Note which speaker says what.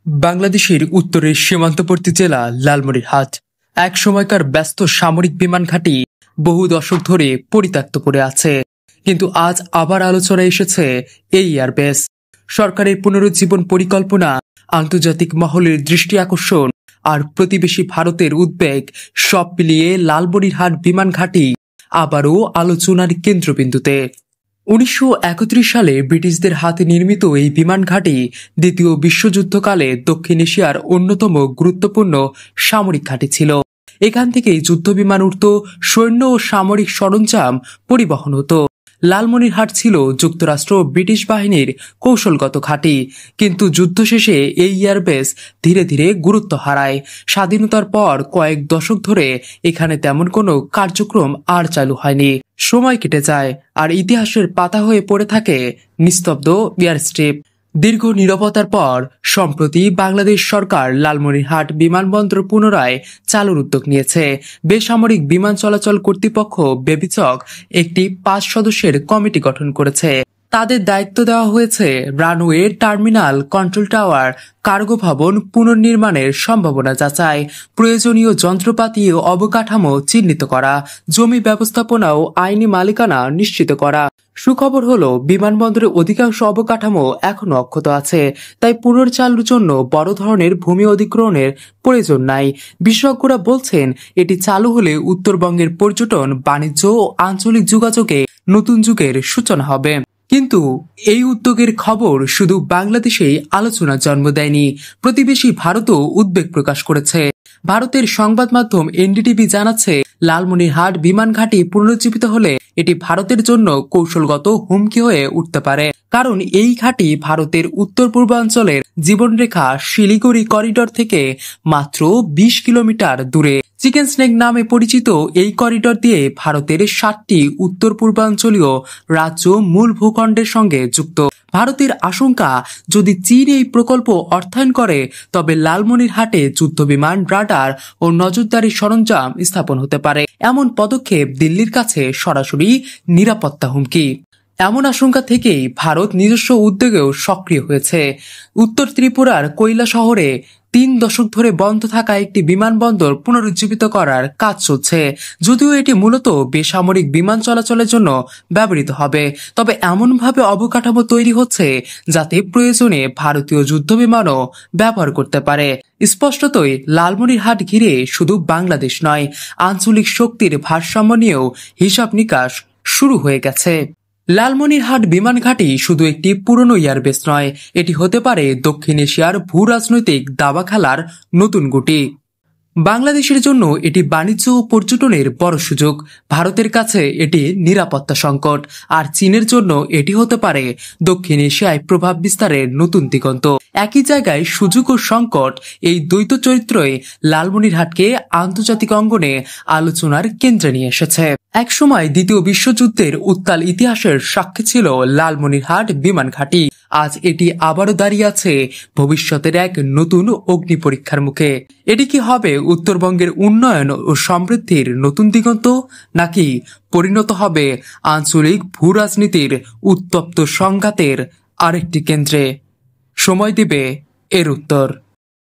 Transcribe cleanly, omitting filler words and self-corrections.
Speaker 1: বাংলাদেশের উত্তরের সীমান্তবর্তী জেলা লালমনিরহাট এক সময়কার ব্যস্ত সামরিক বিমান ঘাঁটি বহু দশক ধরে পরিত্যক্ত পড়ে আছে। কিন্তু আজ আবার আলোচনায় এসেছে এই এয়ারবেস। সরকারের পুনরুজ্জীবন পরিকল্পনা, আন্তর্জাতিক মহলের দৃষ্টি আকর্ষণ আর প্রতিবেশী ভারতের উদ্বেগ সব মিলিয়ে লালমনিরহাট বিমান ঘাঁটি আবারও আলোচনার কেন্দ্রবিন্দুতে। ১৯৩১ সালে ব্রিটিশদের হাতে নির্মিত এই বিমান ঘাঁটি দ্বিতীয় বিশ্বযুদ্ধকালে দক্ষিণ এশিয়ার অন্যতম গুরুত্বপূর্ণ সামরিক ঘাঁটি ছিল। এখান থেকেই যুদ্ধবিমান উঠত, সৈন্য ও সামরিক সরঞ্জাম পরিবহন হতো। লালমনিরহাট ছিল যুক্তরাষ্ট্র ব্রিটিশ বাহিনীর কৌশলগত ঘাঁটি। কিন্তু যুদ্ধ শেষে এই এয়ারবেস ধীরে ধীরে গুরুত্ব হারায়। স্বাধীনতার পর কয়েক দশক ধরে এখানে তেমন কোনো কার্যক্রম আর চালু হয়নি। সময় কেটে যায় আর ইতিহাসের পাতা হয়ে পড়ে থাকে নিস্তব্ধ এয়ারস্ট্রিপ। দীর্ঘ নীরবতার পর সম্প্রতি বাংলাদেশ সরকার লালমনিরহাট বিমানবন্দর পুনরায় চালুর উদ্যোগ নিয়েছে। বেসামরিক বিমান চলাচল কর্তৃপক্ষ বেবিচক একটি ৫ সদস্যের কমিটি গঠন করেছে। তাদের দায়িত্ব দেওয়া হয়েছে runway, terminal, control tower, cargo ভবন পুনর্নির্মাণের সম্ভাবনা যাচাই, প্রয়োজনীয় যন্ত্রপাতি ও অবকাঠামো চিহ্নিত করা, জমি ব্যবস্থাপনা ও আইনি মালিকানা নিশ্চিত করা। সুখবর হলো, বিমানবন্দরের অধিকাংশ অবকাঠামো এখনো অক্ষত আছে, তাই পুনর্চালুর জন্য বড় ধরনের ভূমি অধিগ্রহণের প্রয়োজন নাই। বিশেষজ্ঞরা বলছেন, এটি চালু হলে উত্তরবঙ্গের পর্যটন, বাণিজ্য ও আঞ্চলিক যোগাযোগে নতুন যুগের সূচনা হবে। কিন্তু এই উদ্যোগের খবর শুধু বাংলাদেশেই আলোচনার জন্ম দেয়নি। প্রতিবেশী ভারতও উদ্বেগ প্রকাশ করেছে। ভারতের সংবাদ মাধ্যম এনডিটিভি জানাচ্ছে, লালমনিরহাট বিমান ঘাঁটি পুনরুজ্জীবিত হলে এটি ভারতের জন্য কৌশলগত হুমকি হয়ে উঠতে পারে। কারণ এই ঘাঁটি ভারতের উত্তর পূর্বাঞ্চলের জীবনরেখা শিলিগুড়ি করিডর থেকে মাত্র ২০ কিলোমিটার দূরে। চিকেন স্নেক নামে পরিচিত এই করিডর দিয়ে ভারতের ৭টি উত্তর পূর্বাঞ্চলীয় রাজ্য মূল ভূখণ্ডের সঙ্গে যুক্ত। ভারতের আশঙ্কা, যদি চীন এই প্রকল্প অর্থায়ন করে তবে লালমনিরহাটে যুদ্ধবিমান, রাডার ও নজরদারি সরঞ্জাম স্থাপন হতে পারে। এমন পদক্ষেপ দিল্লির কাছে সরাসরি নিরাপত্তা হুমকি। এমন আশঙ্কা থেকেই ভারত নিজস্ব উদ্যোগেও সক্রিয় হয়েছে। উত্তর ত্রিপুরার কৈলা শহরে ৩ দশক ধরে বন্ধ থাকা একটি বিমানবন্দর পুনরুজ্জীবিত করার কাজ চলছে। যদিও এটি মূলত বেসামরিক বিমান চলাচলের জন্য ব্যবহৃত হবে, তবে এমনভাবে অবকাঠামো তৈরি হচ্ছে যাতে প্রয়োজনে ভারতীয় যুদ্ধবিমানও ব্যবহার করতে পারে। স্পষ্টতই লালমনিরহাট ঘিরে শুধু বাংলাদেশ নয়, আঞ্চলিক শক্তির ভারসাম্য নিয়েও হিসাব নিকাশ শুরু হয়ে গেছে। লালমনিরহাট বিমান ঘাঁটি শুধু একটি পুরনো এয়ারবেস নয়, এটি হতে পারে দক্ষিণ এশিয়ার ভূ রাজনৈতিক দাবা খেলার নতুন গুটি। বাংলাদেশের জন্য এটি বাণিজ্য ও পর্যটনের বড় সুযোগ, ভারতের কাছে এটি নিরাপত্তা সংকট, আর চীনের জন্য এটি হতে পারে দক্ষিণ এশিয়ায় প্রভাব বিস্তারের নতুন দিগন্ত। একই জায়গায় সুযোগ ও সংকট, এই দ্বৈত চরিত্রই লালমনিরহাটকে আন্তর্জাতিক অঙ্গনে আলোচনার কেন্দ্রে নিয়ে এসেছে। একসময় দ্বিতীয় বিশ্বযুদ্ধের উত্তাল ইতিহাসের সাক্ষী ছিল লালমনিরহাট বিমান ঘাঁটি। আজ এটি আবারও দাঁড়িয়ে আছে ভবিষ্যতের এক নতুন অগ্নি পরীক্ষার মুখে। এটি কি হবে উত্তরবঙ্গের উন্নয়ন ও সমৃদ্ধির নতুন দিগন্ত, নাকি পরিণত হবে আঞ্চলিক ভূ রাজনীতির উত্তপ্ত সংঘাতের আরেকটি কেন্দ্রে? সময় দিবে এর উত্তর।